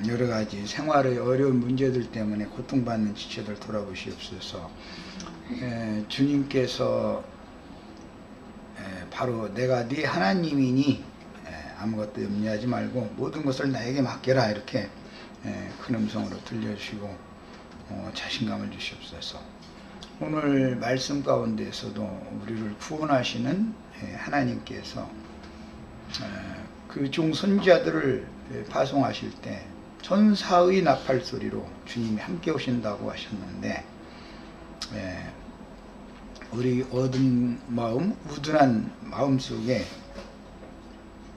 여러 가지 생활의 어려운 문제들 때문에 고통받는 지체들 돌아보시옵소서. 주님께서 바로 내가 네 하나님이니 아무것도 염려하지 말고 모든 것을 나에게 맡겨라, 이렇게 큰 음성으로 들려주시고 자신감을 주시옵소서. 오늘 말씀 가운데에서도 우리를 구원하시는 하나님께서 그 종 선지자들을 파송하실 때 천사의 나팔 소리로 주님이 함께 오신다고 하셨는데, 우리 어두운 마음, 우둔한 마음 속에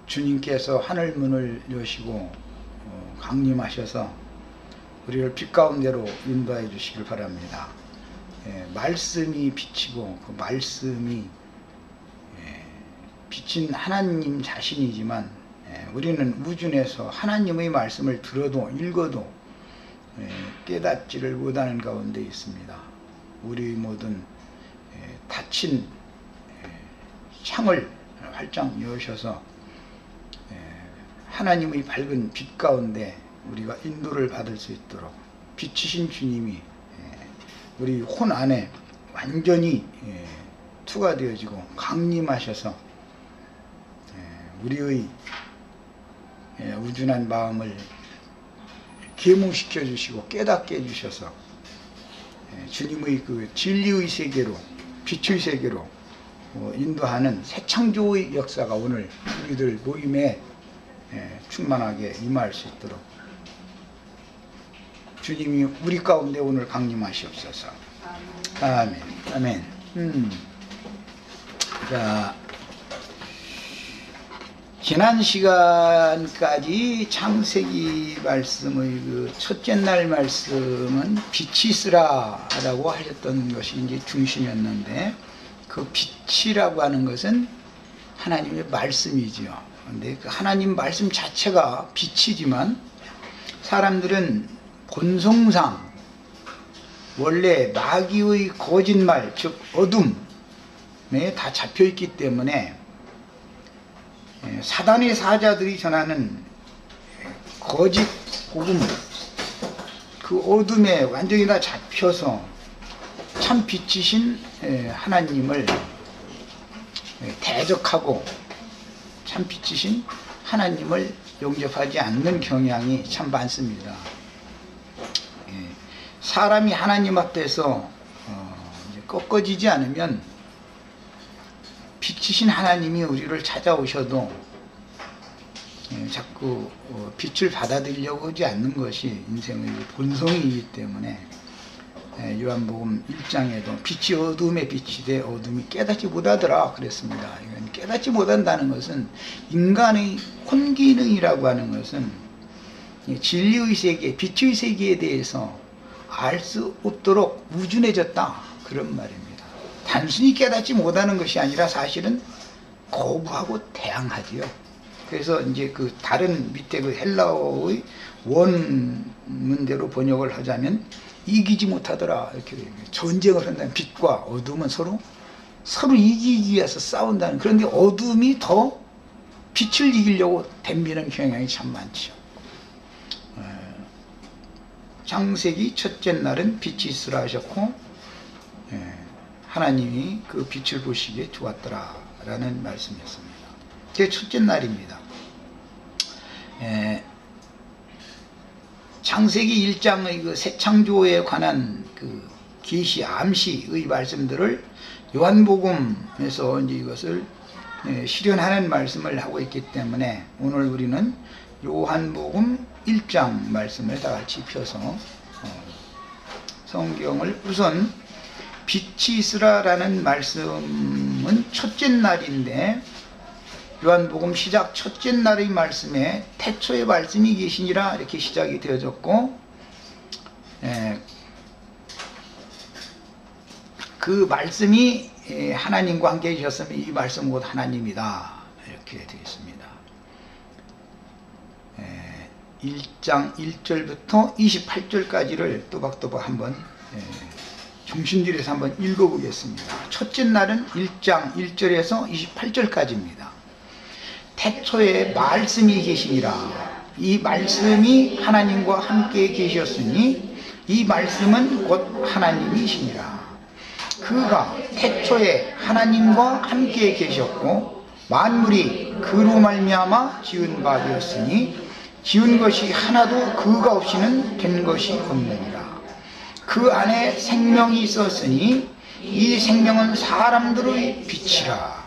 주님께서 하늘 문을 여시고 강림하셔서 우리를 빛 가운데로 인도해 주시길 바랍니다. 말씀이 빛이고 그 말씀이 빛인 하나님 자신이지만 우리는 우준에서 하나님의 말씀을 들어도 읽어도 깨닫지를 못하는 가운데 있습니다. 우리 모든 닫힌 창을 활짝 여셔서 하나님의 밝은 빛 가운데 우리가 인도를 받을 수 있도록 빛이신 주님이 우리 혼 안에 완전히 투과되어지고 강림하셔서 우리의 우준한 마음을 계몽시켜 주시고 깨닫게 해주셔서 주님의 그 진리의 세계로, 빛의 세계로 인도하는 새 창조의 역사가 오늘 우리들 모임에 충만하게 임할 수 있도록 주님이 우리 가운데 오늘 강림하시옵소서. 아멘. 아멘. 자, 지난 시간까지 창세기 말씀의 그 첫째 날 말씀은 빛이 있으라라고 하셨던 것이 이제 중심이었는데, 그 빛이라고 하는 것은 하나님의 말씀이지요. 근데 그 하나님 말씀 자체가 빛이지만 사람들은 본성상 원래 마귀의 거짓말, 즉 어둠에 다 잡혀있기 때문에 사단의 사자들이 전하는 거짓 복음, 그 어둠에 완전히 다 잡혀서 참 빛이신 하나님을 대적하고 참 빛이신 하나님을 용접하지 않는 경향이 참 많습니다. 사람이 하나님 앞에서 꺾어지지 않으면 빛이신 하나님이 우리를 찾아오셔도 자꾸 빛을 받아들이려고 하지 않는 것이 인생의 본성이기 때문에 요한복음 1장에도 빛이 어둠에 빛이 돼 어둠이 깨닫지 못하더라 그랬습니다. 이건 깨닫지 못한다는 것은 인간의 혼기능이라고 하는 것은 진리의 세계, 빛의 세계에 대해서 알 수 없도록 우준해졌다, 그런 말입니다. 단순히 깨닫지 못하는 것이 아니라 사실은 거부하고 대항하지요. 그래서 이제 그 다른 밑에 그 헬라어의 원문대로 번역을 하자면 이기지 못하더라, 이렇게 전쟁을 한다는, 빛과 어둠은 서로 이기기 위해서 싸운다는. 그런데 어둠이 더 빛을 이기려고 덤비는 경향이 참 많죠. 창세기 첫째 날은 빛이 있으라 하셨고 하나님이 그 빛을 보시기에 좋았더라 라는 말씀이었습니다. 그게 첫째 날입니다. 창세기 1장의 그 새 창조에 관한 그 계시, 암시의 말씀들을 요한복음에서 이제 이것을 실현하는 말씀을 하고 있기 때문에 오늘 우리는 요한복음 1장 말씀을 다 같이 펴서 성경을, 우선 빛이 있으라라는 말씀은 첫째 날인데 요한복음 시작 첫째 날의 말씀에 태초에 말씀이 계시니라 이렇게 시작이 되어졌고, 그 말씀이 하나님과 함께 계셨으면 이 말씀 곧 하나님이다 이렇게 되어 있습니다. 1장 1절부터 28절까지를 또박또박 한번 중심들에서 한번 읽어보겠습니다. 첫째 날은 1장 1절에서 28절까지입니다. 태초에 말씀이 계시니라. 이 말씀이 하나님과 함께 계셨으니 이 말씀은 곧 하나님이시니라. 그가 태초에 하나님과 함께 계셨고 만물이 그로 말미암아 지은 바 되었으니 지은 것이 하나도 그가 없이는 된 것이 없느니라. 그 안에 생명이 있었으니 이 생명은 사람들의 빛이라.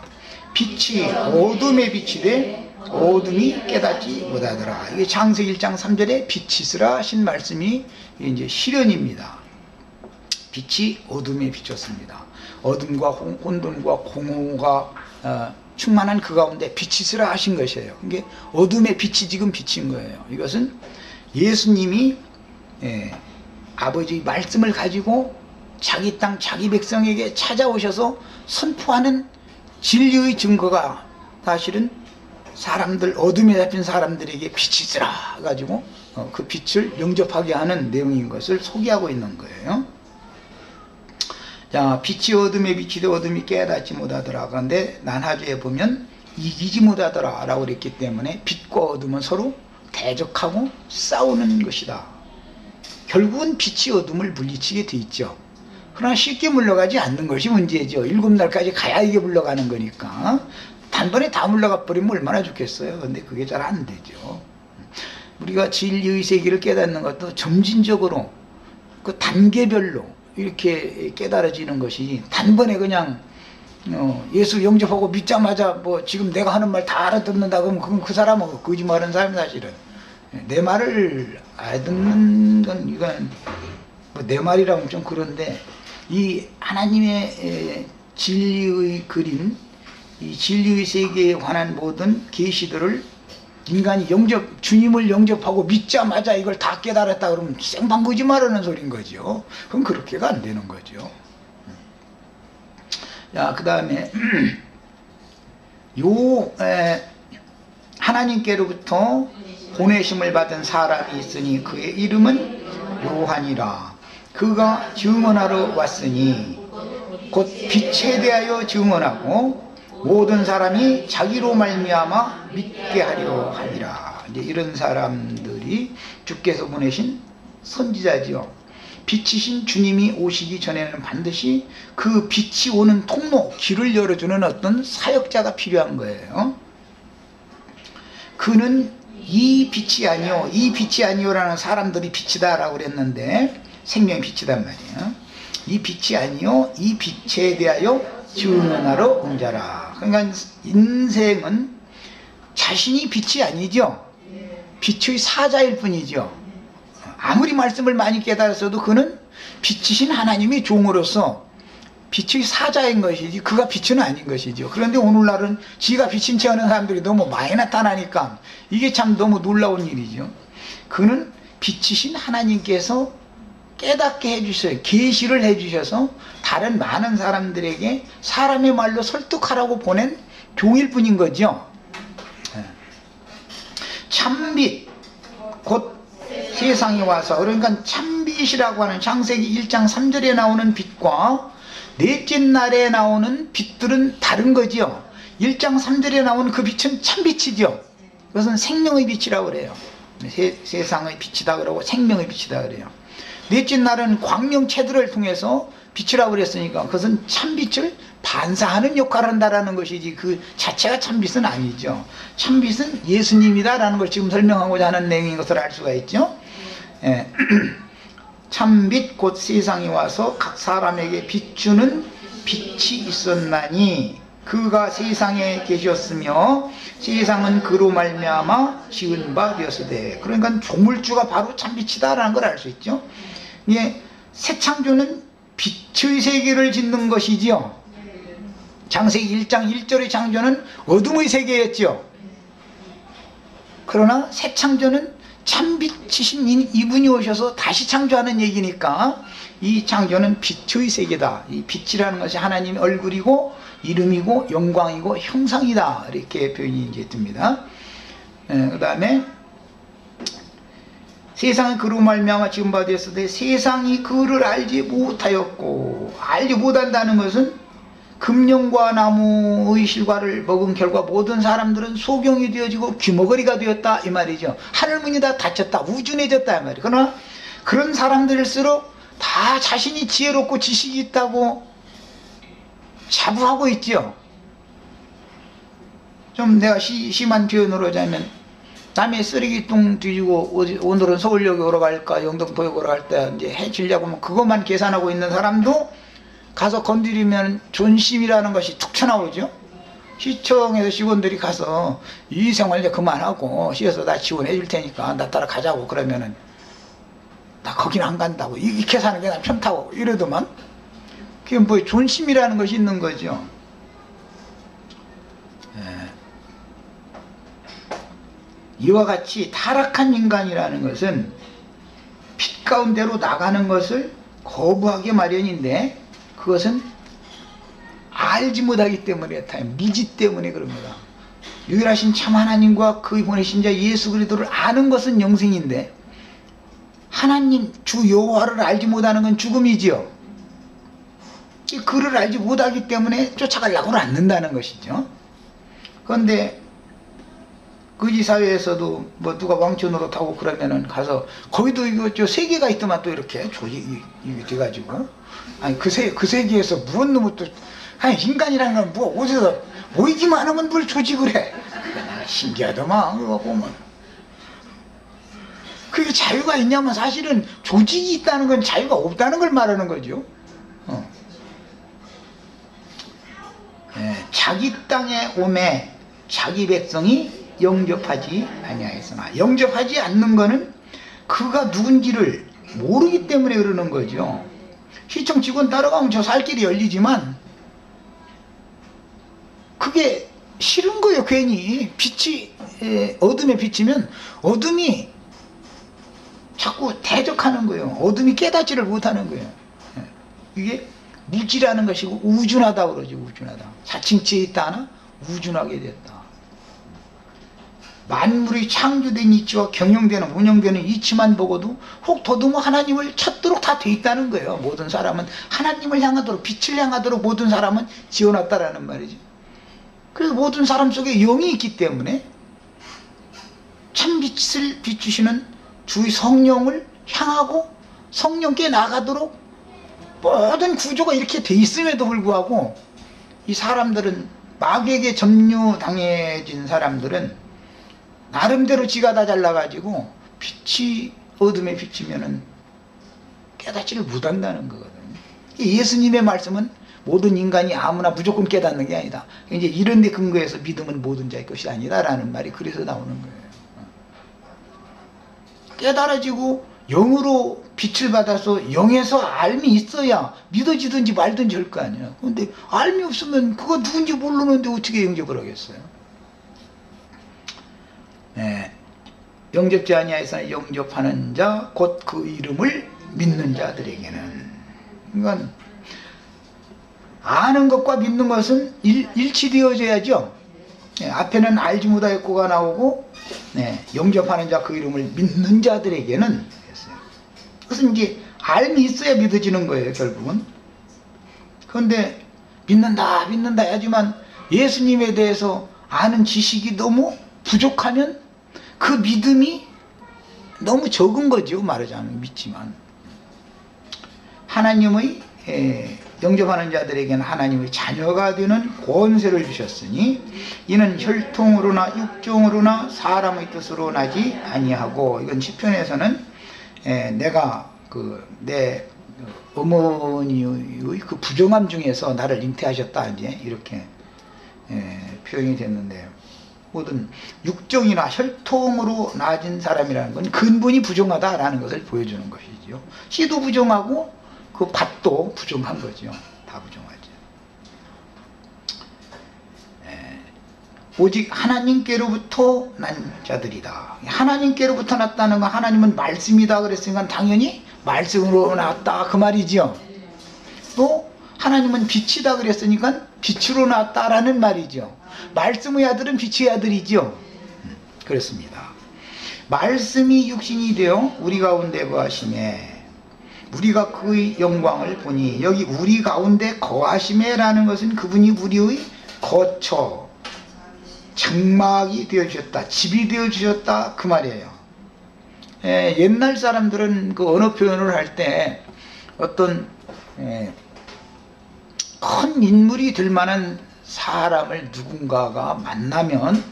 빛이 어둠에 비치되 어둠이 깨닫지 못하더라. 이게 창세기 1장 3절에 빛이 있으라 하신 말씀이 이제 실현입니다. 빛이 어둠에 비쳤습니다. 어둠과 혼돈과 공허가 충만한 그 가운데 빛이 있으라 하신 것이에요. 이게 어둠의 빛이 지금 비친 거예요. 이것은 예수님이 아버지의 말씀을 가지고 자기 땅 자기 백성에게 찾아오셔서 선포하는 진리의 증거가 사실은 사람들, 어둠에 잡힌 사람들에게 빛이 있으라 가지고 그 빛을 영접하게 하는 내용인 것을 소개하고 있는 거예요. 자, 빛이 어둠에 비치되 어둠이 깨닫지 못하더라. 그런데 난하주에 보면 이기지 못하더라 라고 그랬기 때문에 빛과 어둠은 서로 대적하고 싸우는 것이다. 결국은 빛이 어둠을 물리치게 돼 있죠. 그러나 쉽게 물러가지 않는 것이 문제죠. 7날까지 가야 이게 물러가는 거니까. 단번에 다 물러가 버리면 얼마나 좋겠어요. 근데 그게 잘 안 되죠. 우리가 진리의 세계를 깨닫는 것도 점진적으로 그 단계별로 이렇게 깨달아지는 것이 단번에 그냥 예수 영접하고 믿자마자 뭐 지금 내가 하는 말 다 알아듣는다 그러면 그건 그 사람은 거짓말하는 사람이 사실은 내 말을 알아듣는 건 이건 뭐 내 말이라면 좀 그런데 이 하나님의 진리의 그림, 이 진리의 세계에 관한 모든 계시들을 인간이 주님을 영접하고 믿자마자 이걸 다 깨달았다 그러면 생방거짓말하는 소린 거죠. 그럼 그렇게가 안 되는 거죠. 자, 그 다음에 하나님께로부터 보내심을 받은 사람이 있으니 그의 이름은 요한이라. 그가 증언하러 왔으니 곧 빛에 대하여 증언하고 모든 사람이 자기로 말미암아 믿게 하려 하니라. 이제 이런 사람들이 주께서 보내신 선지자지요. 빛이신 주님이 오시기 전에는 반드시 그 빛이 오는 통로, 길을 열어주는 어떤 사역자가 필요한 거예요. 그는 이 빛이 아니요, 이 빛이 아니요라는 사람들이 빛이다라고 그랬는데 생명의 빛이단 말이에요. 이 빛이 아니요, 이 빛에 대하여 증언하러 온 자라. 그러니까 인생은 자신이 빛이 아니죠. 빛의 사자일 뿐이죠. 아무리 말씀을 많이 깨달았어도 그는 빛이신 하나님의 종으로서 빛의 사자인 것이지 그가 빛은 아닌 것이죠. 그런데 오늘날은 지가 빛인 체 하는 사람들이 너무 많이 나타나니까 이게 참 너무 놀라운 일이죠. 그는 빛이신 하나님께서 깨닫게 해주셔서 계시를 해주셔서 다른 많은 사람들에게 사람의 말로 설득하라고 보낸 종일 뿐인 거죠. 참빛 곧 세상에 와서, 그러니까 참빛이라고 하는 창세기 1장 3절에 나오는 빛과 넷째 날에 나오는 빛들은 다른 거죠. 1장 3절에 나오는 그 빛은 참빛이죠. 그것은 생명의 빛이라고 그래요. 세상의 빛이다 그러고 생명의 빛이다 그래요. 넷째 날은 광명체들을 통해서 빛이라고 그랬으니까 그것은 참빛을 반사하는 역할을 한다라는 것이지 그 자체가 참빛은 아니죠. 참빛은 예수님이다라는 걸 지금 설명하고자 하는 내용인 것을 알 수가 있죠. 예. 참빛 곧 세상에 와서 각 사람에게 비추는 빛이 있었나니 그가 세상에 계셨으며 세상은 그로 말미암아 지은 바 되었으되. 그러니까 조물주가 바로 참빛이다라는 걸 알 수 있죠. 예, 새 창조는 빛의 세계를 짓는 것이지요. 창세기 1장 1절의 창조는 어둠의 세계였죠. 그러나 새 창조는 참빛이신 이분이 오셔서 다시 창조하는 얘기니까 이 창조는 빛의 세계다. 이 빛이라는 것이 하나님의 얼굴이고 이름이고 영광이고 형상이다. 이렇게 표현이 이제 듭니다. 그 다음에 세상은 그로 말미암아 지은 바 되었으되 세상이 그를 알지 못하였고, 알지 못한다는 것은 금령과 나무의 실과를 먹은 결과 모든 사람들은 소경이 되어지고 귀머거리가 되었다 이 말이죠. 하늘문이 다 닫혔다, 우준해졌다 이 말이에요. 그러나 그런 사람들일수록 다 자신이 지혜롭고 지식이 있다고 자부하고 있죠. 좀 내가 심한 표현으로 하자면, 남의 쓰레기통 뒤지고 오늘은 서울역에 오러 갈까 영등포역에 오러 갈 때 이제 해치려고 하면 그것만 계산하고 있는 사람도 가서 건드리면 존심이라는 것이 툭 튀어나오죠. 시청에서 직원들이 가서 이 생활 이제 그만하고 시에서 나 지원해 줄 테니까 나 따라 가자고 그러면은 나 거긴 안 간다고, 이렇게 사는 게 난 편타고 이러더만. 그게 뭐 존심이라는 것이 있는 거죠. 이와 같이 타락한 인간이라는 것은 빛 가운데로 나가는 것을 거부하기 마련인데, 그것은 알지 못하기 때문에, 미지 때문에 그럽니다. 유일하신 참 하나님과 그의 보내신 자 예수 그리스도를 아는 것은 영생인데, 하나님 주 여호와를 알지 못하는 건 죽음이지요. 그를 알지 못하기 때문에 쫓아가려고는 않는다는 것이죠. 그런데 거지사회에서도 뭐 누가 왕초 노릇하고 그러면은 가서 거기도 이거 저 세계가 있더만 또 이렇게 조직이 돼가지고, 아니 그 세계에서 무슨 놈을 또, 아니 인간이라는 건 뭐 어디서 모이기만 하면 뭘 조직을 해. 신기하더만 그거 보면. 그게 자유가 있냐면 사실은 조직이 있다는 건 자유가 없다는 걸 말하는 거죠. 자기 땅에 오매 자기 백성이 영접하지 아니하였으나, 영접하지 않는 거는 그가 누군지를 모르기 때문에 그러는 거죠. 시청 직원 따라가면 저 살 길이 열리지만 그게 싫은 거예요. 괜히 빛이 어둠에 비치면 어둠이 자꾸 대적하는 거예요. 어둠이 깨닫지를 못하는 거예요. 이게 무지라는 것이고 우준하다 그러죠. 우준하다. 사칭치에 있다 하나 우준하게 됐다. 만물이 창조된 이치와 경영되는 운영되는 이치만 보고도 혹 더듬어 하나님을 찾도록 다 돼 있다는 거예요. 모든 사람은 하나님을 향하도록, 빛을 향하도록 모든 사람은 지어놨다라는 말이죠. 그래서 모든 사람 속에 영이 있기 때문에 참 빛을 비추시는 주의 성령을 향하고 성령께 나가도록 모든 구조가 이렇게 돼 있음에도 불구하고, 이 사람들은, 마귀에게 점유당해진 사람들은 나름대로 지가 다 잘나가지고 빛이 어둠에 비치면은 깨닫지를 못한다는 거거든요. 예수님의 말씀은 모든 인간이 아무나 무조건 깨닫는 게 아니다. 이제 이런 데 근거해서 믿음은 모든 자의 것이 아니다라는 말이 그래서 나오는 거예요. 깨달아지고 영으로 빛을 받아서 영에서 알미 있어야 믿어지든지 말든지 할 거 아니야. 근데 알미 없으면 그거 누군지 모르는데 어떻게 영접을 하겠어요? 영접지 아니하여서 영접하는 자 곧 그 이름을 믿는 자들에게는, 그러니까 아는 것과 믿는 것은 일치되어져야죠. 앞에는 알지 못하였고가 나오고, 영접하는 자 그 이름을 믿는 자들에게는, 그것은 이제 알미 있어야 믿어지는 거예요, 결국은. 그런데 믿는다 하지만 예수님에 대해서 아는 지식이 너무 부족하면 그 믿음이 너무 적은 거죠. 말하자면 믿지만. 하나님의 영접하는 자들에게는 하나님의 자녀가 되는 권세를 주셨으니 이는 혈통으로나 육종으로나 사람의 뜻으로 나지 아니하고, 이건 시편에서는 내가 내 어머니의 그 부정함 중에서 나를 잉태하셨다 이제 이렇게 표현이 됐는데, 모든 육정이나 혈통으로 나진 사람이라는 건 근본이 부정하다라는 것을 보여주는 것이죠. 씨도 부정하고 그 밭도 부정한 거죠. 다 부정하죠. 오직 하나님께로부터 난 자들이다. 하나님께로부터 났다는 건, 하나님은 말씀이다 그랬으니까 당연히 말씀으로 나왔다 그 말이죠. 또 하나님은 빛이다 그랬으니까 빛으로 나왔다라는 말이죠. 말씀의 아들은 빛의 아들이죠. 그렇습니다. 말씀이 육신이 되어 우리 가운데 거하심에, 우리가 그의 영광을 보니, 여기 우리 가운데 거하심에라는 것은 그분이 우리의 거처, 장막이 되어주셨다, 집이 되어주셨다, 그 말이에요. 옛날 사람들은 그 언어 표현을 할 때 어떤 큰 인물이 될 만한 사람을 누군가가 만나면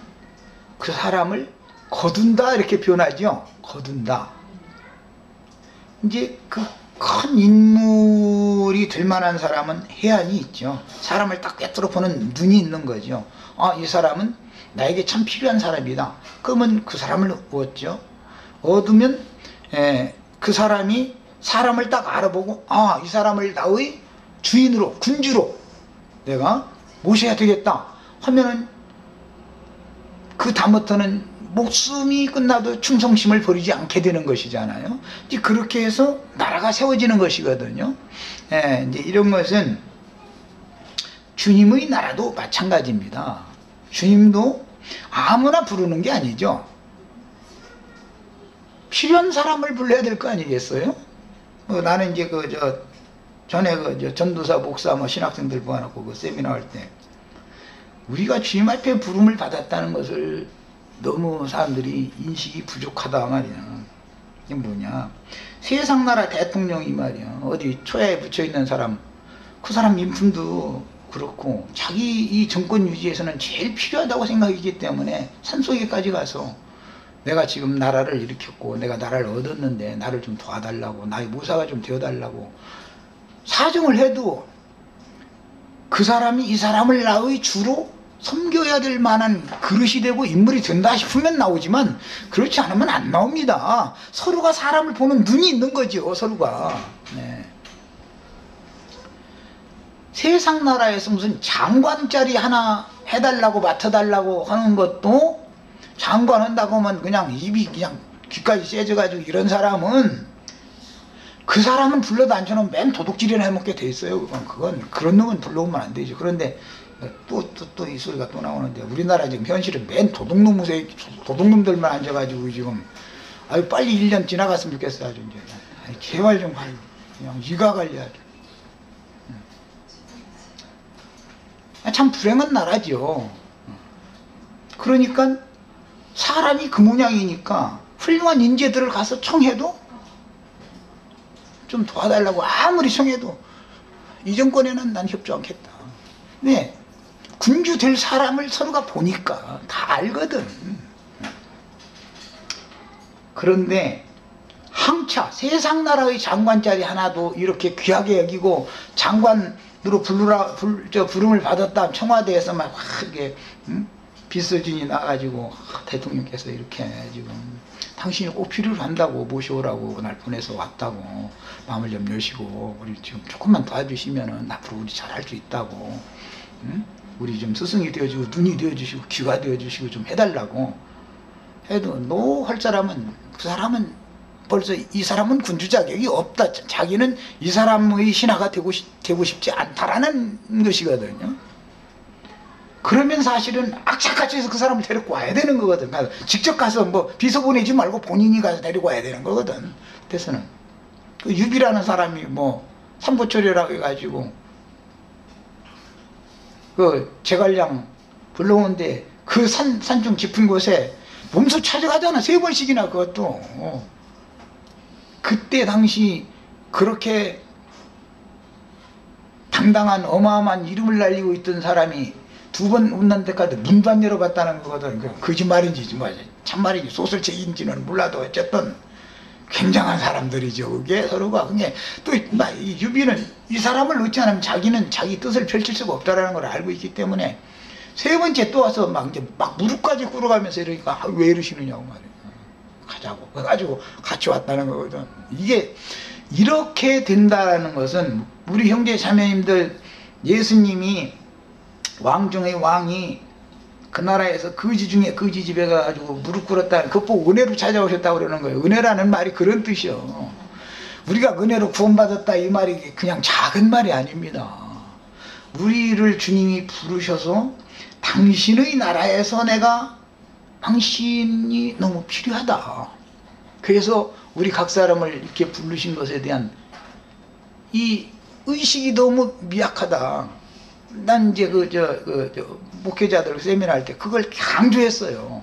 그 사람을 거둔다 이렇게 표현하죠. 거둔다. 이제 그 큰 인물이 될 만한 사람은 해안이 있죠. 사람을 딱 꿰뚫어 보는 눈이 있는 거죠. 이 사람은 나에게 참 필요한 사람이다. 그러면 그 사람을 얻죠. 얻으면 그 사람이 사람을 딱 알아보고 이 사람을 나의 주인으로, 군주로 내가 모셔야 되겠다 하면은 그 다음부터는 목숨이 끝나도 충성심을 버리지 않게 되는 것이잖아요. 이제 그렇게 해서 나라가 세워지는 것이거든요. 이제 이런 것은 주님의 나라도 마찬가지입니다. 주님도 아무나 부르는 게 아니죠. 필요한 사람을 불러야 될 거 아니겠어요? 나는 이제 전에 전도사, 목사, 신학생들 모아놓고 그 세미나 할 때 우리가 주님 앞에 부름을 받았다는 것을 너무 사람들이 인식이 부족하다 말이야. 이게 뭐냐? 세상 나라 대통령이 말이야. 어디 초야에 붙여 있는 사람, 그 사람 인품도 그렇고 자기 이 정권 유지에서는 제일 필요하다고 생각이기 때문에 산속에까지 가서 내가 지금 나라를 일으켰고 내가 나라를 얻었는데 나를 좀 도와달라고, 나의 모사가 좀 되어달라고 사정을 해도 그 사람이 이 사람을 나의 주로 섬겨야 될 만한 그릇이 되고 인물이 된다 싶으면 나오지만 그렇지 않으면 안 나옵니다. 서로가 사람을 보는 눈이 있는 거죠. 서로가. 세상 나라에서 무슨 장관 자리 하나 해달라고 맡아달라고 하는 것도 장관 한다고 하면 그냥 입이 그냥 귀까지 세져가지고 이런 사람은 그 사람은 불러도 앉혀놓으면 맨 도둑질이나 해먹게 돼 있어요. 그건 그런 놈은 불러오면 안 되죠. 그런데 또 이 소리가 또 나오는데 우리나라 지금 현실은 맨 도둑놈들만 앉아가지고 지금 빨리 1년 지나갔으면 좋겠어. 아주 이제 제발 좀 가요. 그냥 이가 관리하죠. 참 불행한 나라죠. 그러니까 사람이 그 모양이니까 훌륭한 인재들을 가서 청해도 좀 도와달라고 아무리 청해도 이 정권에는 난 협조 않겠다. 왜? 군주 될 사람을 서로가 보니까 다 알거든. 그런데 항차 세상 나라의 장관 자리 하나도 이렇게 귀하게 여기고 장관으로 부름을 받았다 청와대에서 막 이게 비서진이 나가지고 대통령께서 이렇게 지금 당신이 꼭 필요로 한다고 모셔오라고 날 보내서 왔다고 마음을 좀 여시고 우리 지금 조금만 도와주시면은 앞으로 우리 잘할 수 있다고 우리 좀 스승이 되어주고 눈이 되어주시고 귀가 되어주시고 좀 해달라고 해도 노 할 사람은 그 사람은 벌써 이 사람은 군주 자격이 없다. 자기는 이 사람의 신하가 되고 싶지 않다라는 것이거든요. 그러면 사실은 악착같이 해서 그 사람을 데리고 와야 되는 거거든. 직접 가서 뭐 비서 보내지 말고 본인이 가서 데리고 와야 되는 거거든. 그래서는 그 유비라는 사람이 뭐 삼보철이라고 해가지고 그 제갈량 불러오는데 그 산중 깊은 곳에 몸소 찾아가잖아. 3번씩이나 그것도. 그때 당시 그렇게 당당한 어마어마한 이름을 날리고 있던 사람이 2번 온난 데까지 문도 안 열어봤다는 거거든. 거짓말인지 참말인지 소설책인지는 몰라도 어쨌든 굉장한 사람들이죠. 그게 서로가. 그게 또 이 유비는 이 사람을 넣지 않으면 자기는 자기 뜻을 펼칠 수가 없다라는 걸 알고 있기 때문에 3번째 또 와서 막 무릎까지 꿇어가면서 이러니까 왜 이러시느냐고 말이야. 가자고. 그래가지고 같이 왔다는 거거든. 이게 이렇게 된다라는 것은 우리 형제 자매님들 예수님이 왕 중의 왕이 그 나라에서 거지 중에 거지 집에 가가지고 무릎 꿇었다는 그거 보고 은혜로 찾아오셨다고 그러는 거예요. 은혜라는 말이 그런 뜻이요. 우리가 은혜로 구원받았다 이 말이 그냥 작은 말이 아닙니다. 우리를 주님이 부르셔서 당신의 나라에서 내가 당신이 너무 필요하다. 그래서 우리 각 사람을 이렇게 부르신 것에 대한 이 의식이 너무 미약하다. 난 이제 목회자들 세미나 할 때 그걸 강조했어요.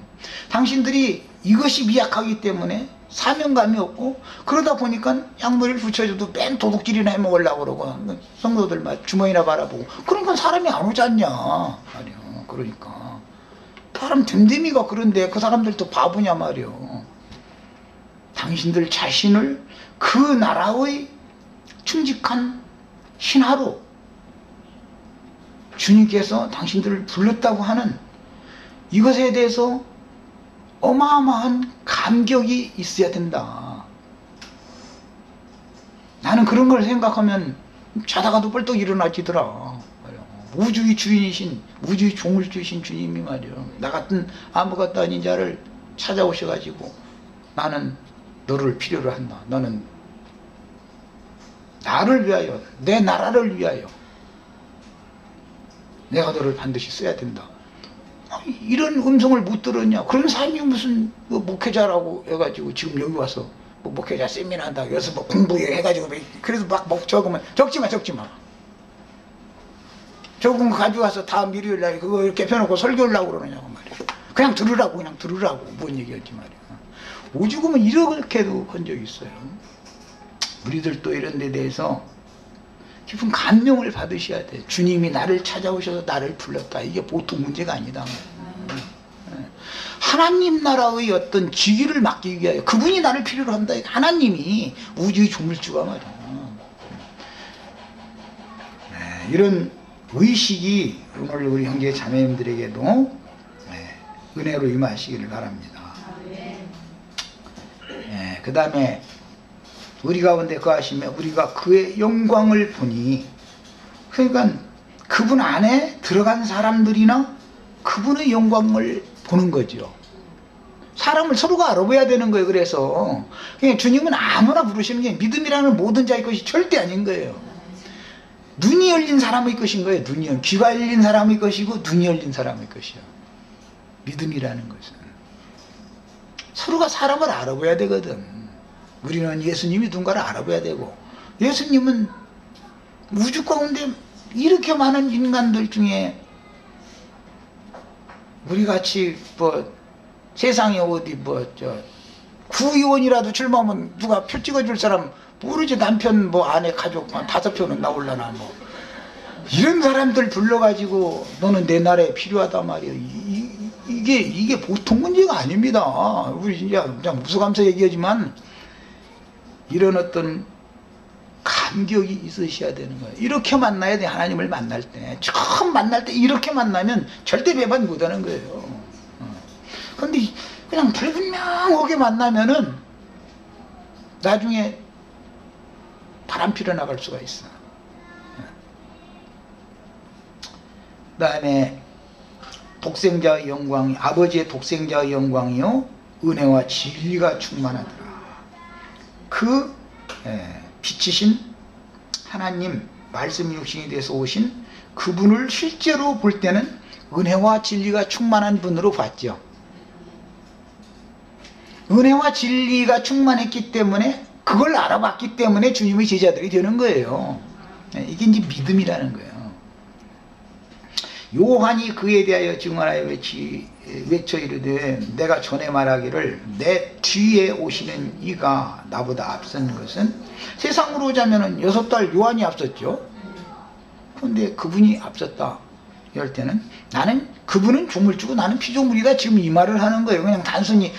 당신들이 이것이 미약하기 때문에 사명감이 없고, 그러다 보니까 양머리를 붙여줘도 맨 도둑질이나 해먹으려고 그러고, 성도들 주머니나 바라보고, 그러니까 사람이 안 오지 않냐 말이야. 그러니까 사람 됨됨이가 그런데 그 사람들도 바보냐 말이야. 당신들 자신을 그 나라의 충직한 신하로 주님께서 당신들을 불렀다고 하는 이것에 대해서 어마어마한 감격이 있어야 된다. 나는 그런 걸 생각하면 자다가도 벌떡 일어나지더라. 우주의 주인이신, 우주의 종을 주신 주님이 말이야, 나 같은 아무것도 아닌 자를 찾아오셔가지고 나는 너를 필요로 한다. 너는 나를 위하여, 내 나라를 위하여 내가 너를 반드시 써야 된다. 이런 음성을 못 들었냐? 그런 사람이 무슨 목회자라고 해가지고 지금 여기 와서 목회자 세미나 한다, 여기서 공부해 해가지고, 그래서 막 적으면 적지마. 적은 거 가져와서 다음 일요일날 그거 이렇게 펴놓고 설교하려고 그러느냐고 말이야. 그냥 들으라고 뭔 얘기였지 말이야. 오죽하면 이렇게도 한 적이 있어요. 우리들도 이런 데 대해서 깊은 감명을 받으셔야 돼. 주님이 나를 찾아오셔서 나를 불렀다. 이게 보통 문제가 아니다. 하나님 나라의 어떤 직위를 맡기기 위하여 그분이 나를 필요로 한다. 하나님이 우주의 조물주가 말이야. 이런 의식이 오늘 우리 형제 자매님들에게도 은혜로 임하시기를 바랍니다. 그 다음에 우리 가운데 거하시며 우리가 그의 영광을 보니, 그러니까 그분 안에 들어간 사람들이나 그분의 영광을 보는 거죠. 사람을 서로가 알아봐야 되는 거예요. 그래서 그냥 주님은 아무나 부르시는 게 믿음이라는 모든 자의 것이 절대 아닌 거예요. 눈이 열린 사람의 것인 거예요. 귀가 열린 사람의 것이고 눈이 열린 사람의 것이요. 믿음이라는 것은 서로가 사람을 알아봐야 되거든. 우리는 예수님이 누군가를 알아봐야 되고, 예수님은 우주 가운데 이렇게 많은 인간들 중에 우리같이 세상에 어디 구의원이라도 출마하면 누가 표 찍어줄 사람 모르지. 남편 아내 가족 한 5표는 나올라나 이런 사람들 불러가지고 너는 내 나라에 필요하단 말이에요. 이게 보통 문제가 아닙니다. 우리 진짜 그냥 무수감사 얘기하지만 이런 어떤 감격이 있으셔야 되는 거예요. 이렇게 만나야 돼. 하나님을 만날 때, 처음 만날 때 이렇게 만나면 절대 배반 못하는 거예요. 그런데 그냥 불분명하게 만나면은 나중에 바람피러 나갈 수가 있어. 그 다음에 독생자의 영광이, 아버지의 독생자의 영광이요 은혜와 진리가 충만하더라. 그 빛이신 하나님, 말씀 육신이 돼서 오신 그분을 실제로 볼 때는 은혜와 진리가 충만한 분으로 봤죠. 은혜와 진리가 충만했기 때문에, 그걸 알아봤기 때문에 주님의 제자들이 되는 거예요. 이게 이제 믿음이라는 거예요. 요한이 그에 대하여 증언하여 외쳐 이르되 내가 전에 말하기를 내 뒤에 오시는 이가 나보다 앞선 것은, 세상으로 오자면은 6달 요한이 앞섰죠. 그런데 그분이 앞섰다 이럴 때는 나는, 그분은 조물주고 나는 피조물이다, 지금 이 말을 하는 거예요. 그냥 단순히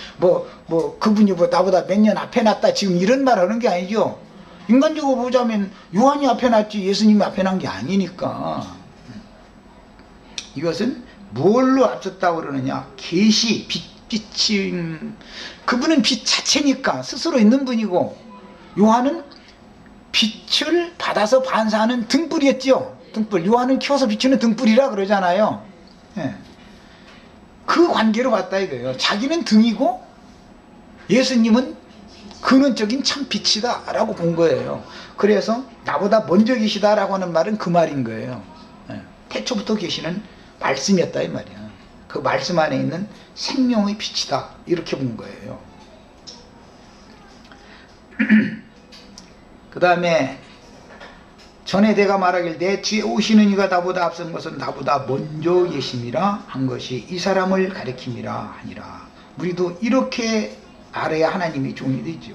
그분이 나보다 몇 년 앞에 났다 지금 이런 말 하는 게 아니죠. 인간적으로 보자면 요한이 앞에 났지 예수님이 앞에 난 게 아니니까. 이것은 뭘로 앞섰다고 그러느냐? 계시, 빛이, 그분은 빛 자체니까 스스로 있는 분이고, 요한은 빛을 받아서 반사하는 등불이었죠. 등불. 요한은 키워서 비추는 등불이라 그러잖아요. 그 관계로 봤다 이거예요. 자기는 등이고 예수님은 근원적인 참 빛이다 라고 본 거예요. 그래서 나보다 먼저 계시다 라고 하는 말은 그 말인 거예요. 태초부터 계시는 말씀이었다 이 말이야. 그 말씀 안에 있는 생명의 빛이다 이렇게 본 거예요. 그 다음에 전에 내가 말하길 내 뒤에 오시는 이가 나보다 앞선 것은 나보다 먼저 계심이라 한 것이 이 사람을 가리킴이라 하니라. 우리도 이렇게 알아야 하나님이 종이 되죠.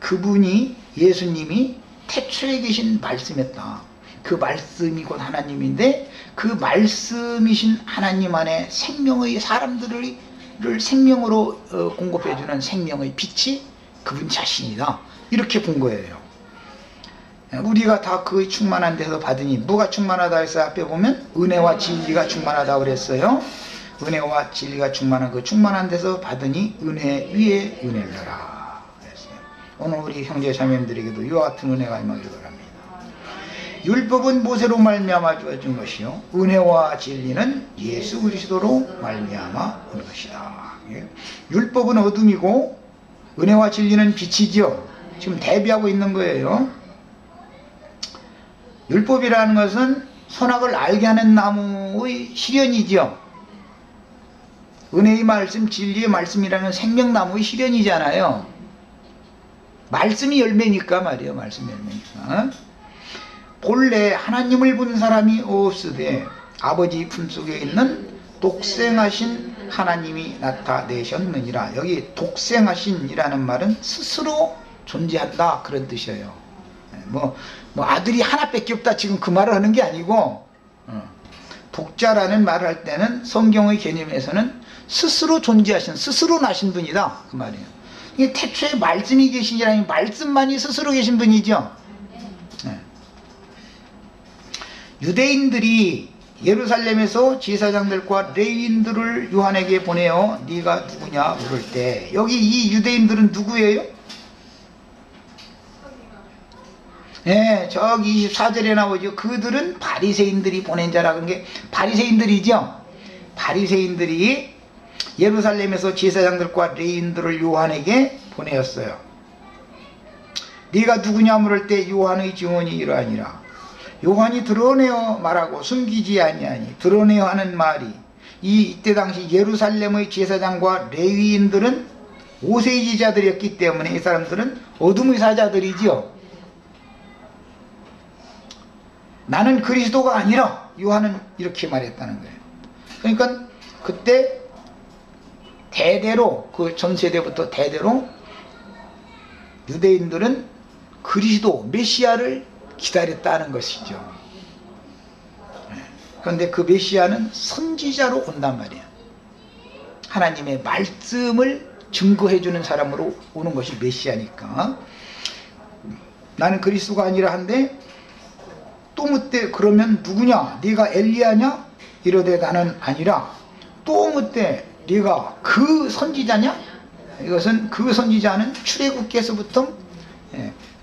그분이 예수님이 태초에 계신 말씀이었다. 그 말씀이 곧 하나님인데 그 말씀이신 하나님 안에 생명의 사람들을 생명으로 공급해주는 생명의 빛이 그분 자신이다. 이렇게 본 거예요. 우리가 다 그 충만한 데서 받으니 누가 충만하다 해서 앞에 보면 은혜와 진리가 충만하다 그랬어요. 은혜와 진리가 충만한 그 충만한 데서 받으니 은혜 위에 은혜를 더라 그랬어요. 오늘 우리 형제 자매님들에게도 이와 같은 은혜가 임하기를 바랍니다. 율법은 모세로 말미암아 주어진 것이요 은혜와 진리는 예수 그리스도로 말미암아 온 것이다. 율법은 어둠이고 은혜와 진리는 빛이죠. 지금 대비하고 있는 거예요. 율법이라는 것은 선악을 알게 하는 나무의 실현이죠. 은혜의 말씀, 진리의 말씀이라는 생명나무의 실현이잖아요. 말씀이 열매니까 말이에요. 말씀이 열매니까. 본래 하나님을 본 사람이 없으되 아버지 품속에 있는 독생하신 하나님이 나타내셨느니라. 여기 독생하신이라는 말은 스스로 존재한다 그런 뜻이에요. 뭐 아들이 하나밖에 없다 지금 그 말을 하는 게 아니고 독자라는 말을 할 때는 성경의 개념에서는 스스로 존재하신 스스로 나신 분이다 그 말이에요. 이게 태초에 말씀이 계시니라니 말씀만이 스스로 계신 분이죠. 유대인들이 예루살렘에서 제사장들과 레위인들을 요한에게 보내어 네가 누구냐 물을 때 여기 이 유대인들은 누구예요? 예, 저기 24절에 나오죠. 그들은 바리새인들이 보낸 자라는 게 바리새인들이죠. 바리새인들이 예루살렘에서 제사장들과 레위인들을 요한에게 보내었어요. 네가 누구냐 물을 때 요한의 증언이 이러하니라. 요한이 드러내어 말하고 숨기지 아니하니 드러내어 하는 말이 이때 당시 예루살렘의 제사장과 레위인들은 오세지자들이었기 때문에 이 사람들은 어둠의 사자들이지요. 나는 그리스도가 아니라 요한은 이렇게 말했다는 거예요. 그러니까 그때 대대로 그 전 세대부터 대대로 유대인들은 그리스도 메시아를 기다렸다는 것이죠. 그런데 그 메시아는 선지자로 온단 말이에요. 하나님의 말씀을 증거해주는 사람으로 오는 것이 메시아니까. 나는 그리스도가 아니라 한데 또 묻되 그러면 누구냐? 네가 엘리야냐? 이러되 나는 아니라. 또 묻되 네가 그 선지자냐? 이것은 그 선지자는 출애굽께서부터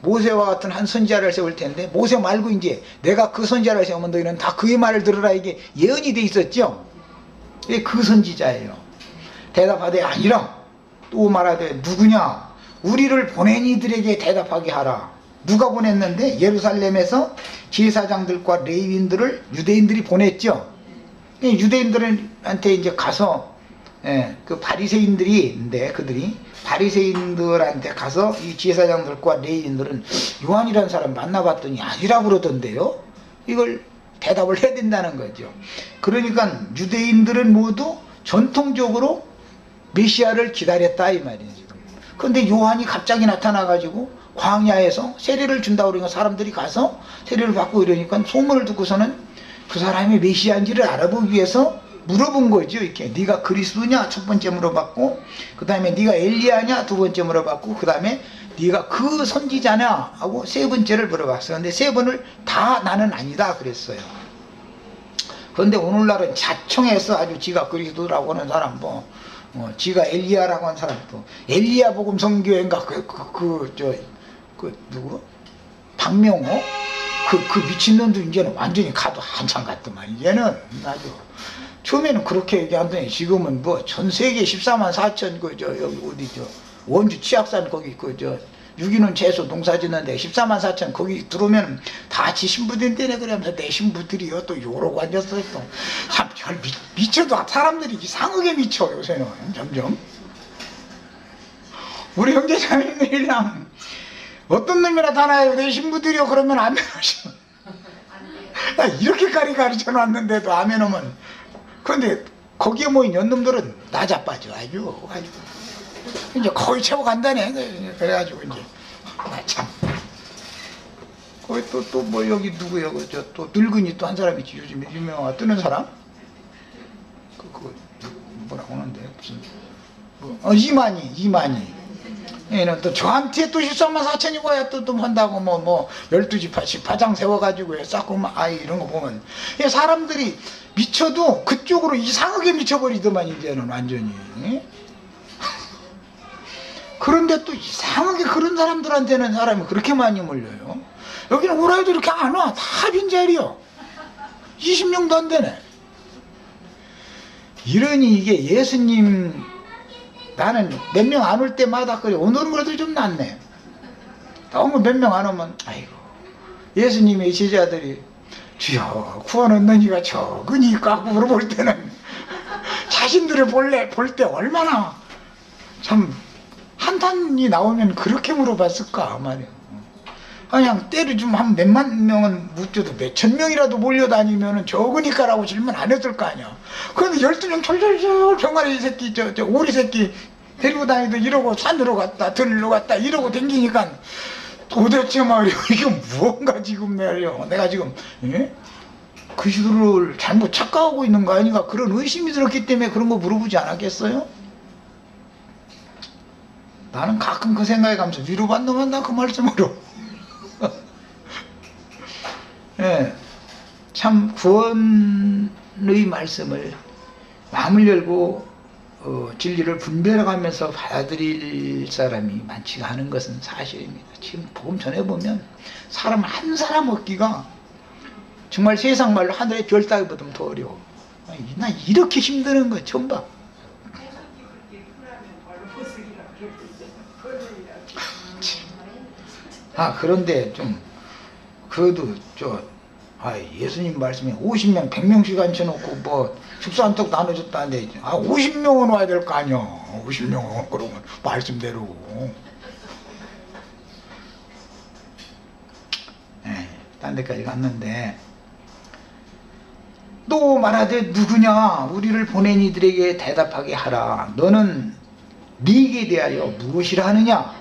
모세와 같은 한 선지자를 세울 텐데 모세 말고 이제 내가 그 선지자를 세우면 너희는 다 그의 말을 들으라 이게 예언이 돼 있었죠. 그 선지자예요. 대답하되 아니라. 또 말하되 누구냐? 우리를 보낸 이들에게 대답하게 하라. 누가 보냈는데 예루살렘에서 제사장들과 레위인들을 유대인들이 보냈죠. 유대인들한테 이제 가서 그 바리새인들이 그들이 바리새인들한테 가서 이 제사장들과 레위인들은 요한이라는 사람 만나봤더니 아니라고 그러던데요. 이걸 대답을 해야 된다는 거죠. 그러니까 유대인들은 모두 전통적으로 메시아를 기다렸다 이 말이에요. 그런데 요한이 갑자기 나타나가지고 광야에서 세례를 준다고 그러니까 사람들이 가서 세례를 받고 이러니까 소문을 듣고서는 그 사람이 메시아인지를 알아보기 위해서 물어본 거죠. 이렇게 네가 그리스도냐 첫 번째 물어봤고 그 다음에 네가 엘리야냐 두 번째 물어봤고 그 다음에 네가 그 선지자냐 하고 세 번째를 물어봤어요. 근데 세 번을 다 나는 아니다 그랬어요. 그런데 오늘날은 자청해서 아주 지가 그리스도라고 하는 사람 지가 엘리야라고 하는 사람도 엘리야 복음 선교회인가 누구? 박명호? 그 미친놈도 이제는 완전히 가도 한참 갔더만 이제는 아주 처음에는 그렇게 얘기하더니 지금은 전 세계 14만 4천 여기 원주 치악산 거기 유기농 채소 농사 짓는데 14만 4천 거기 들어오면 다 지 신부된대네 그러면서 내 신부들이요 또 요러고 앉았어요. 또 참 미쳐도 사람들이 이상하게 미쳐 요새는 점점. 우리 형제자매들이랑 어떤 놈이 나타나요? 내 신부들이요. 그러면 아멘 하시면. 나 이렇게까지 가르쳐 놨는데도 아멘 하면. 그런데 거기에 모인 연놈들은 나자빠져. 아주. 이제 거의 채워 간다네. 그래가지고 이제. 나 참. 거기 또 뭐 여기 누구야? 또 늙은이 또 한 사람 있지. 요즘 유명한 뜨는 사람? 그거 뭐라고 하는데? 무슨. 이만희. 얘는 또 저한테 또 13만 4천이고 야 또 한다고 뭐 12지 80 파장 세워가지고 싹고 아이 이런 거 보면 사람들이 미쳐도 그쪽으로 이상하게 미쳐버리더만 이제는 완전히. 그런데 또 이상하게 그런 사람들한테는 사람이 그렇게 많이 몰려요. 여기는 오라이도 이렇게 안 와. 다 빈자리요. 20명도 안 되네. 이러니 이게 예수님 나는 몇 명 안 올 때마다 그래. 오늘은 그래도 좀 낫네. 너무 몇 명 안 오면 아이고 예수님의 제자들이 주여 구원 얻는 이가 적으니까 하고 물어볼 때는 자신들을 볼 때 얼마나 참 한탄이 나오면 그렇게 물어봤을까 말이야. 그냥 때를 좀 한 몇만 명은 묻혀도 몇천 명이라도 몰려다니면 적으니까라고 질문 안 했을 거 아니야. 그런데 12명 철철철 병아리 새끼 저 오리 새끼 데리고 다니도 이러고 산으로 갔다 들로 갔다 이러고 댕기니까 도대체 말이야 이게 무언가 지금 말이야 내가 지금 그 시도를 잘못 착각하고 있는 거 아닌가 그런 의심이 들었기 때문에 그런 거 물어보지 않았겠어요? 나는 가끔 그 생각에 가면서 위로받는 나 그 말씀으로 예, 참 구원의 말씀을 마음을 열고 진리를 분별해가면서 받아들일 사람이 많지가 않은 것은 사실입니다. 지금 복음 전해보면 사람 한 사람 얻기가 정말 세상 말로 하늘의 별 따기보다 더 어려워. 나 이렇게 힘드는 거 처음 봐. 그런데 좀 그래도 예수님 말씀에 50명 100명씩 앉혀놓고 뭐 축사 한턱 나눠줬다는데 50명은 와야 될 거 아니야. 50명은 그러면 말씀대로. 딴 데까지 갔는데 또 말하되 누구냐 우리를 보낸 이들에게 대답하게 하라. 너는 네게 대하여 무엇이라 하느냐.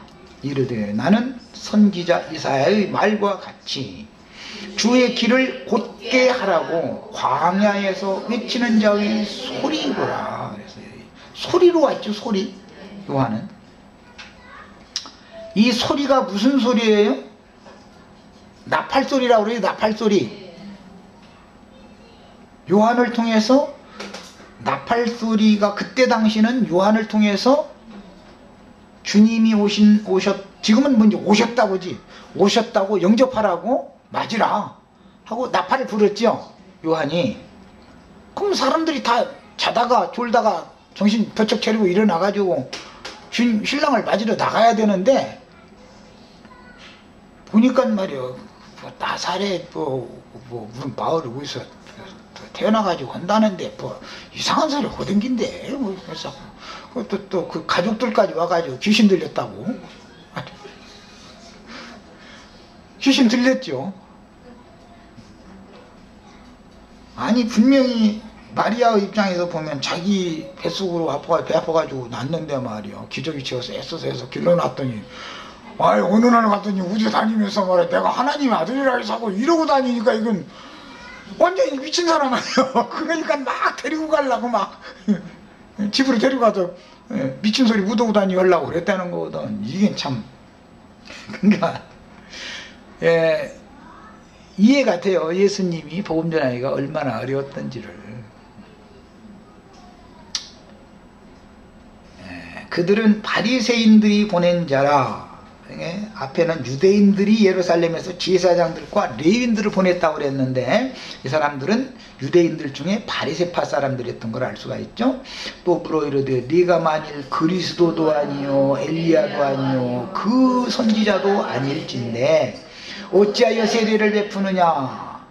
이르되 나는 선지자 이사야의 말과 같이 주의 길을 곧게 하라고 광야에서 외치는 자의 소리로라. 그래서 소리로 왔죠. 소리. 요한은 이 소리가 무슨 소리예요? 나팔소리라고 그래요. 나팔소리. 요한을 통해서 나팔소리가 그때 당시는 요한을 통해서 주님이 지금은 뭔지 오셨다고지. 오셨다고 영접하라고 맞으라 하고 나팔을 불었죠. 요한이. 그럼 사람들이 다 자다가 졸다가 정신 번쩍 차리고 일어나가지고 신랑을 맞으러 나가야 되는데 보니까 말이요. 나사렛 무슨 마을을 어디서 태어나가지고 한다는데 이상한 소리 호댕긴데 그래서 또 그 가족들까지 와가지고 귀신 들렸다고. 귀신 들렸죠. 아니 분명히 마리아의 입장에서 보면 자기 뱃속으로 배 아파가지고 났는데 말이야. 기저귀 채워서 애써서 해서 길러놨더니 어느 날 갔더니 우주 다니면서 말이야. 내가 하나님의 아들이라 해서 하고 이러고 다니니까 이건 완전히 미친 사람 아니야. 그러니까 막 데리고 가려고 막 집으로 데리고 가서 미친 소리 묻어고 다니려고 그랬다는 거거든. 이게 참 그러니까 이해가 돼요. 예수님이 복음 전하기가 얼마나 어려웠던지를. 그들은 바리새인들이 보낸 자라. 앞에는 유대인들이 예루살렘에서 제사장들과 레위인들을 보냈다고 그랬는데 이 사람들은 유대인들 중에 바리새파 사람들이었던 걸 알 수가 있죠. 또 물어 이르되 네가 만일 그리스도도 아니요 엘리야도 아니요 그 선지자도 아닐진데 어찌하여 세례를 베푸느냐.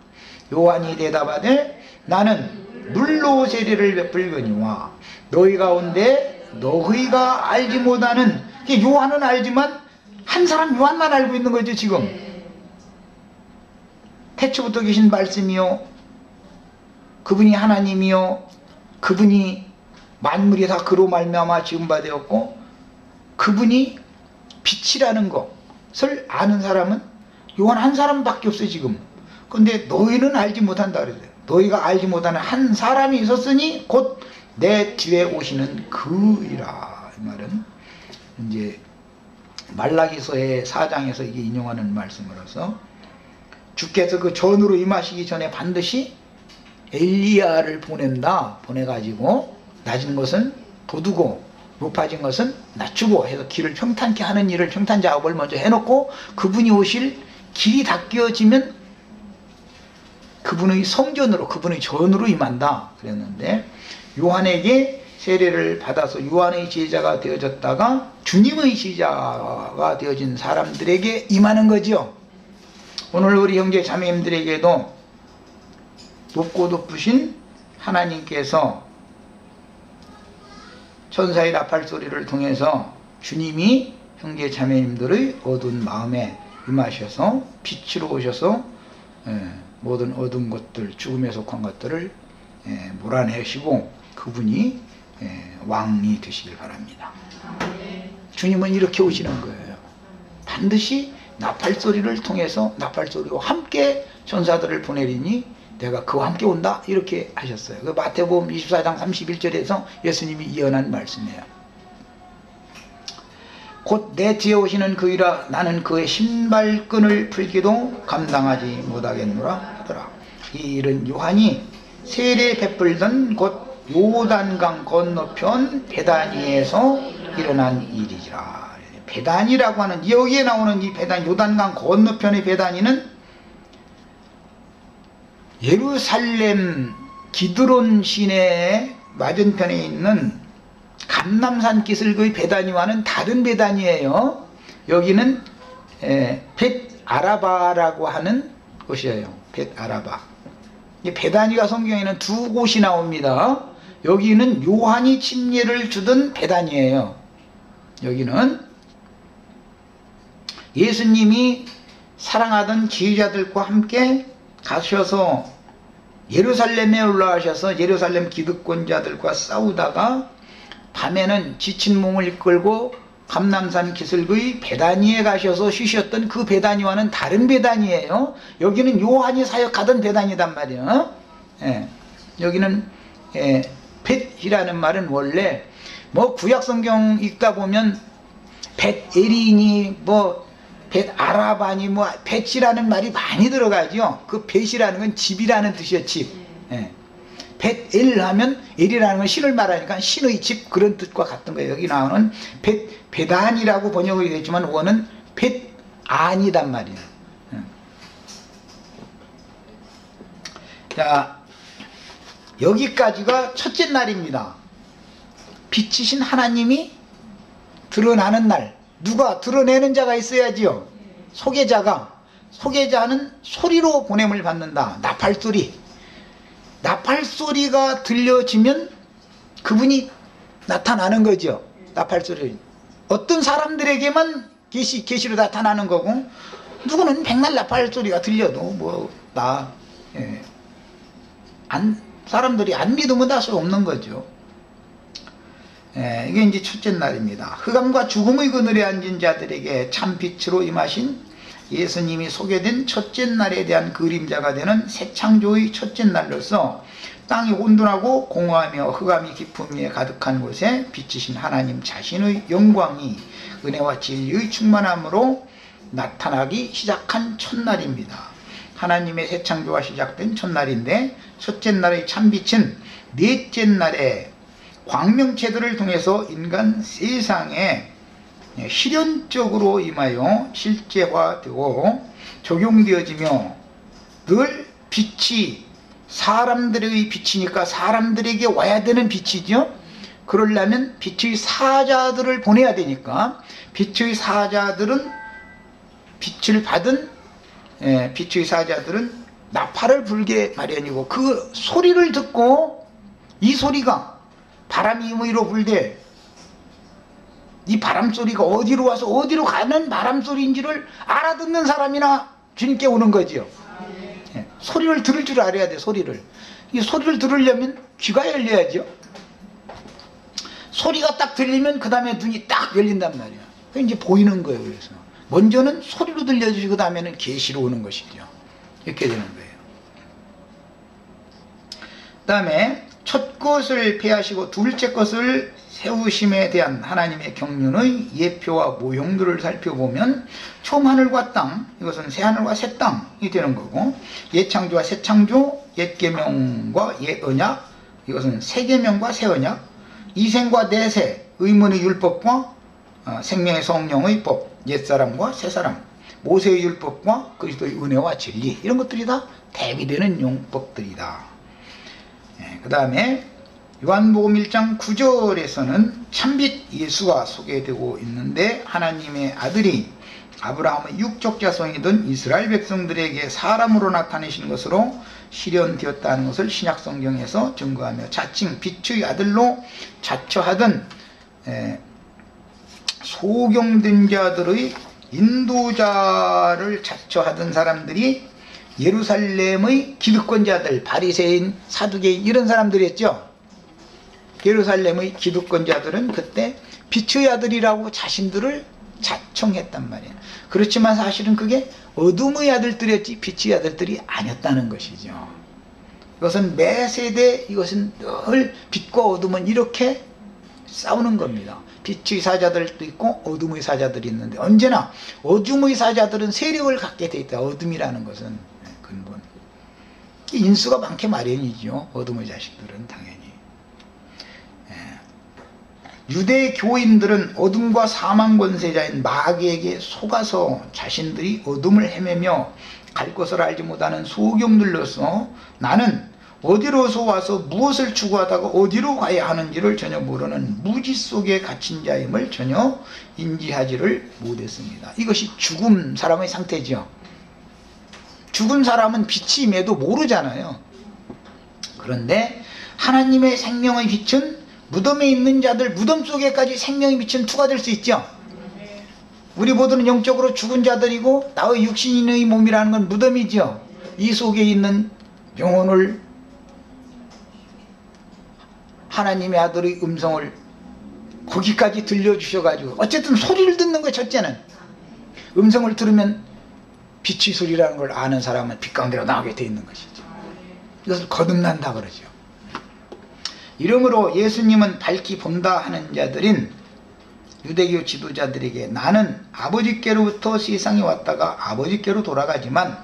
요한이 대답하되 나는 물로 세례를 베풀거니와 너희 가운데 너희가 알지 못하는, 요한은 알지만 한 사람 요한만 알고 있는 거죠 지금. 태초부터 계신 말씀이요, 그분이 하나님이요, 그분이 만물이 다 그로 말미암아 지은 바 되었고, 그분이 빛이라는 것을 아는 사람은 요한 한 사람밖에 없어요 지금. 근데 너희는 알지 못한다 그래요. 너희가 알지 못하는 한 사람이 있었으니 곧 내 뒤에 오시는 그이라. 이 말은 이제 말라기서의 4장에서 이게 인용하는 말씀으로서 주께서 그 전으로 임하시기 전에 반드시 엘리야를 보내가지고 낮은 것은 돋우고 높아진 것은 낮추고 해서 길을 평탄케 하는 일을, 평탄 작업을 먼저 해놓고 그분이 오실 길이 닦여지면 그분의 성전으로, 그분의 전으로 임한다 그랬는데, 요한에게 세례를 받아서 요한의 제자가 되어졌다가 주님의 제자가 되어진 사람들에게 임하는 거죠. 오늘 우리 형제 자매님들에게도 높고 높으신 하나님께서 천사의 나팔 소리를 통해서 주님이 형제 자매님들의 어두운 마음에 임하셔서 빛으로 오셔서 모든 어두운 것들, 죽음에 속한 것들을 몰아내시고 그분이 왕이 되시길 바랍니다. 주님은 이렇게 오시는 거예요. 반드시 나팔소리를 통해서, 나팔소리와 함께 천사들을 보내리니 내가 그와 함께 온다 이렇게 하셨어요. 그 마태복음 24장 31절에서 예수님이 예언한 말씀이에요. 곧 내 뒤에 오시는 그이라 나는 그의 신발끈을 풀기도 감당하지 못하겠노라 하더라. 이 일은 요한이 세례 베풀던 곧 요단강 건너편 베다니에서 일어난 일이지라. 베다니라고 하는, 여기에 나오는 이 베다니, 요단강 건너편의 베다니는 예루살렘 기드론 시내의 맞은편에 있는 감람산 기슭의 베다니와는 다른 베다니예요. 여기는 벳 아라바라고 하는 곳이에요. 벳 아라바. 베다니가 성경에는 두 곳이 나옵니다. 여기는 요한이 침례를 주던 베다니예요. 여기는 예수님이 사랑하던 지휘자들과 함께 가셔서 예루살렘에 올라가셔서 예루살렘 기득권자들과 싸우다가 밤에는 지친 몸을 이끌고 감람산 기슭의 베다니에 가셔서 쉬셨던 그 베다니와는 다른 베다니예요. 여기는 요한이 사역하던 베다니단 말이에요. 여기는 벳이라는 말은 원래 뭐 구약 성경 읽다 보면 벳에리니 뭐 벳아라바니 뭐 벳이라는 말이 많이 들어가죠. 그 벳이라는 건 집이라는 뜻이에요. 집. 벳엘 하면 엘이라는 건 신을 말하니까 신의 집, 그런 뜻과 같은 거예요. 여기 나오는 베단이라고 번역이 되지만 원은 벳안이단 말이에요. 자, 여기까지가 첫째 날입니다. 빛이신 하나님이 드러나는 날. 누가 드러내는 자가 있어야지요. 소개자는 소리로 보냄을 받는다. 나팔소리. 나팔소리가 들려지면 그분이 나타나는 거죠. 나팔소리. 어떤 사람들에게만 계시로 나타나는 거고, 누구는 백날 나팔소리가 들려도 사람들이 안 믿으면 다 소용없는 거죠. 이게 이제 첫째 날입니다. 흑암과 죽음의 그늘에 앉은 자들에게 참 빛으로 임하신 예수님이 소개된 첫째 날에 대한 그림자가 되는 새 창조의 첫째 날로서 땅이 온전하고 공허하며 흑암이 깊음 위에 가득한 곳에 빛이신 하나님 자신의 영광이 은혜와 진리의 충만함으로 나타나기 시작한 첫날입니다. 하나님의 새 창조가 시작된 첫날인데, 첫째 날의 참빛은 넷째 날에 광명체들을 통해서 인간 세상에 실현적으로 임하여 실제화되고 적용되어지며, 늘 빛이 사람들의 빛이니까 사람들에게 와야 되는 빛이죠. 그러려면 빛의 사자들을 보내야 되니까 빛의 사자들은 빛을 받은 빛의 사자들은 나팔을 불게 마련이고, 그 소리를 듣고 이 소리가 바람이 임의로 불되 이 바람소리가 어디로 와서 어디로 가는 바람소리인지를 알아듣는 사람이나 주님께 오는 거지요. 예, 소리를 들을 줄 알아야 돼. 소리를. 이 소리를 들으려면 귀가 열려야죠. 소리가 딱 들리면 그 다음에 눈이 딱 열린단 말이야. 그 이제 보이는 거예요. 그래서 먼저는 소리로 들려주시고 그 다음에는 계시로 오는 것이죠. 이렇게 되는 거예요. 그 다음에 첫 것을 폐하시고 둘째 것을 세우심에 대한 하나님의 경륜의 예표와 모형들을 살펴보면 처음 하늘과 땅, 이것은 새 하늘과 새 땅이 되는 거고, 옛 창조와 새 창조, 옛 계명과 옛 언약, 이것은 새 계명과 새 언약, 이생과 내세, 의문의 율법과 생명의 성령의 법, 옛사람과 새사람, 모세의 율법과 그리스도의 은혜와 진리, 이런 것들이 다 대비되는 용법들이다. 그 다음에 요한복음 1장 9절에서는 참빛 예수가 소개되고 있는데, 하나님의 아들이 아브라함의 육적 자손이던 이스라엘 백성들에게 사람으로 나타내신 것으로 실현되었다는 것을 신약성경에서 증거하며, 자칭 빛의 아들로 자처하던 소경된 자들의 인도자를 자처하던 사람들이 예루살렘의 기득권자들, 바리새인, 사두개인, 이런 사람들이었죠. 예루살렘의 기득권자들은 그때 빛의 아들이라고 자신들을 자청했단 말이에요. 그렇지만 사실은 그게 어둠의 아들들이었지 빛의 아들들이 아니었다는 것이죠. 이것은 매 세대, 이것은 늘 빛과 어둠은 이렇게 싸우는 겁니다. 빛의 사자들도 있고 어둠의 사자들이 있는데, 언제나 어둠의 사자들은 세력을 갖게 돼 있다. 어둠이라는 것은 근본. 인수가 많게 마련이죠. 어둠의 자식들은 당연히. 유대 교인들은 어둠과 사망 권세자인 마귀에게 속아서 자신들이 어둠을 헤매며 갈 곳을 알지 못하는 소경들로서 나는 어디로서 와서 무엇을 추구하다가 어디로 가야 하는지를 전혀 모르는 무지 속에 갇힌 자임을 전혀 인지하지를 못했습니다. 이것이 죽은 사람의 상태죠. 죽은 사람은 빛이 임해도 모르잖아요. 그런데 하나님의 생명의 빛은 무덤에 있는 자들, 무덤 속에까지 생명의 빛은 투과될 수 있죠. 우리 모두는 영적으로 죽은 자들이고 나의 육신의 몸이라는 건 무덤이죠. 이 속에 있는 영혼을 하나님의 아들의 음성을 거기까지 들려주셔가지고, 어쨌든 소리를 듣는 거예요. 첫째는 음성을 들으면 빛의 소리라는 걸 아는 사람은 빛 가운데로 나오게 돼 있는 것이죠. 이것을 거듭난다 그러죠. 이러므로 예수님은 밝히 본다 하는 자들인 유대교 지도자들에게 나는 아버지께로부터 세상에 왔다가 아버지께로 돌아가지만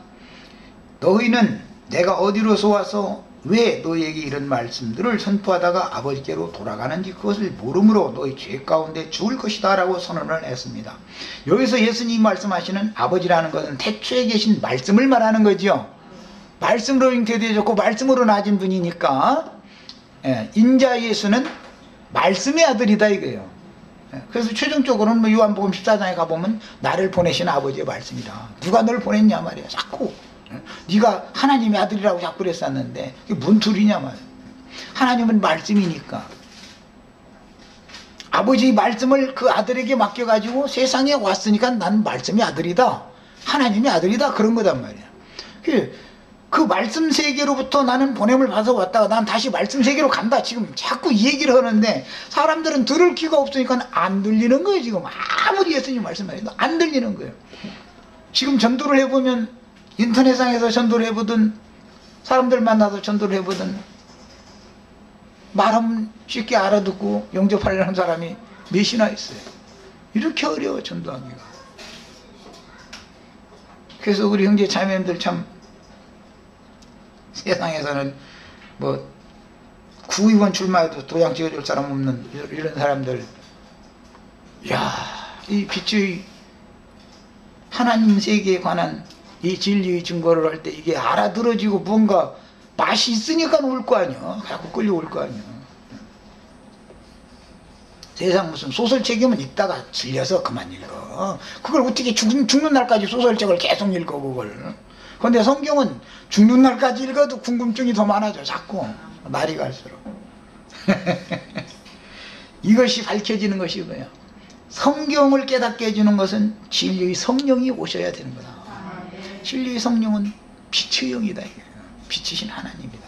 너희는 내가 어디로서 와서 왜 너희에게 이런 말씀들을 선포하다가 아버지께로 돌아가는지 그것을 모르므로 너희 죄 가운데 죽을 것이다 라고 선언을 했습니다. 여기서 예수님이 말씀하시는 아버지라는 것은 태초에 계신 말씀을 말하는 거죠. 말씀으로 잉태되어졌고 말씀으로 낳아진 분이니까 인자 예수는 말씀의 아들이다 이거예요. 그래서 최종적으로는 뭐 요한복음 14장에 가보면 나를 보내신 아버지의 말씀이다. 누가 널 보냈냐 말이야. 자꾸 네가 하나님의 아들이라고 자꾸 그랬었는데 그게 뭔 소리냐 말이야. 하나님은 말씀이니까 아버지의 말씀을 그 아들에게 맡겨가지고 세상에 왔으니까 난 말씀의 아들이다, 하나님의 아들이다, 그런 거단 말이야. 그 말씀 세계로부터 나는 보냄을 받아 왔다가 난 다시 말씀 세계로 간다. 지금 자꾸 이 얘기를 하는데 사람들은 들을 귀가 없으니까 안 들리는 거예요. 지금 아무리 예수님 말씀해도 안 들리는 거예요. 지금 전도를 해보면 인터넷상에서 전도를 해보든 사람들 만나서 전도를 해보든 말하면 쉽게 알아듣고 영접하려는 사람이 몇이나 있어요. 이렇게 어려워 전도하기가. 그래서 우리 형제 자매님들 참 세상에서는 뭐 구의원 출마해도 도장 찍어줄 사람 없는 이런 사람들, 야, 이 빛의 하나님 세계에 관한 이 진리의 증거를 할 때 이게 알아들어지고 뭔가 맛이 있으니까 올 거 아니야. 자꾸 끌려올 거 아니야. 세상 무슨 소설책이면 읽다가 질려서 그만 읽어. 그걸 어떻게 죽는 날까지 소설책을 계속 읽어 그걸. 그런데 성경은 죽는 날까지 읽어도 궁금증이 더 많아져. 자꾸 날이 갈수록. 이것이 밝혀지는 것이 뭐야. 성경을 깨닫게 해주는 것은 진리의 성령이 오셔야 되는 거다. 진리의 성령은 빛의 영이다. 빛이신 하나님이다.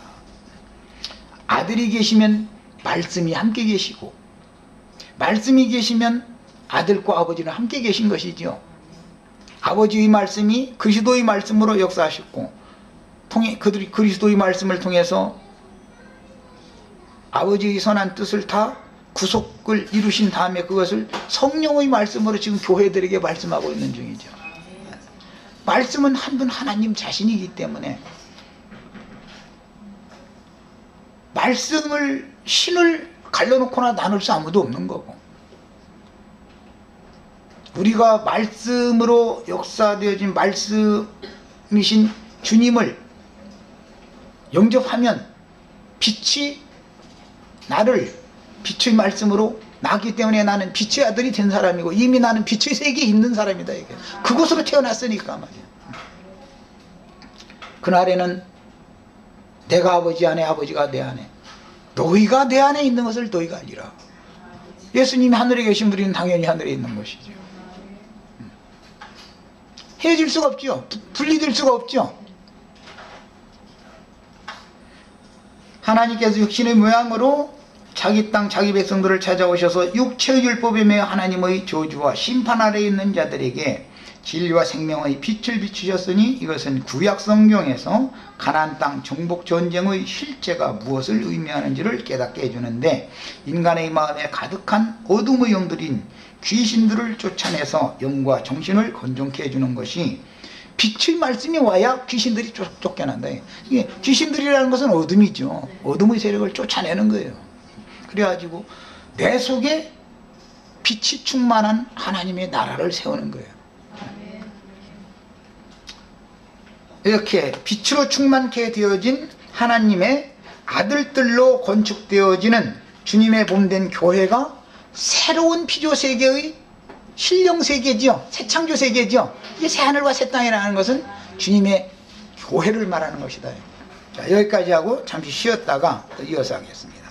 아들이 계시면 말씀이 함께 계시고, 말씀이 계시면 아들과 아버지는 함께 계신 것이죠. 아버지의 말씀이 그리스도의 말씀으로 역사하셨고, 그들이 그리스도의 말씀을 통해서 아버지의 선한 뜻을 다 구속을 이루신 다음에 그것을 성령의 말씀으로 지금 교회들에게 말씀하고 있는 중이죠. 말씀은 한 분 하나님 자신이기 때문에 말씀을, 신을 갈라놓거나 나눌 수 아무도 없는 거고, 우리가 말씀으로 역사되어진 말씀이신 주님을 영접하면 빛이 나를 빛의 말씀으로 낳기 때문에 나는 빛의 아들이 된 사람이고, 이미 나는 빛의 세계에 있는 사람이다. 이게 그곳으로 태어났으니까 말이야. 그날에는 내가 아버지 안에, 아버지가 내 안에, 너희가 내 안에 있는 것을 너희가 알리라. 예수님이 하늘에 계신 분이는 당연히 하늘에 있는 것이죠. 헤어질 수가 없죠. 분리될 수가 없죠. 하나님께서 육신의 모양으로 자기 땅 자기 백성들을 찾아오셔서 육체의 율법에 매여 하나님의 저주와 심판 아래에 있는 자들에게 진리와 생명의 빛을 비추셨으니, 이것은 구약 성경에서 가나안 땅 정복 전쟁의 실제가 무엇을 의미하는지를 깨닫게 해주는데, 인간의 마음에 가득한 어둠의 영들인 귀신들을 쫓아내서 영과 정신을 건전케 해주는 것이, 빛의 말씀이 와야 귀신들이 쫓겨난다. 이게 귀신들이라는 것은 어둠이죠. 어둠의 세력을 쫓아내는 거예요. 그래가지고 내 속에 빛이 충만한 하나님의 나라를 세우는 거예요. 이렇게 빛으로 충만케 되어진 하나님의 아들들로 건축되어지는 주님의 몸된 교회가 새로운 피조세계의 신령세계죠. 새창조 세계죠. 이게 새하늘과 새 땅이라는 것은 주님의 교회를 말하는 것이다. 자, 여기까지 하고 잠시 쉬었다가 또 이어서 하겠습니다.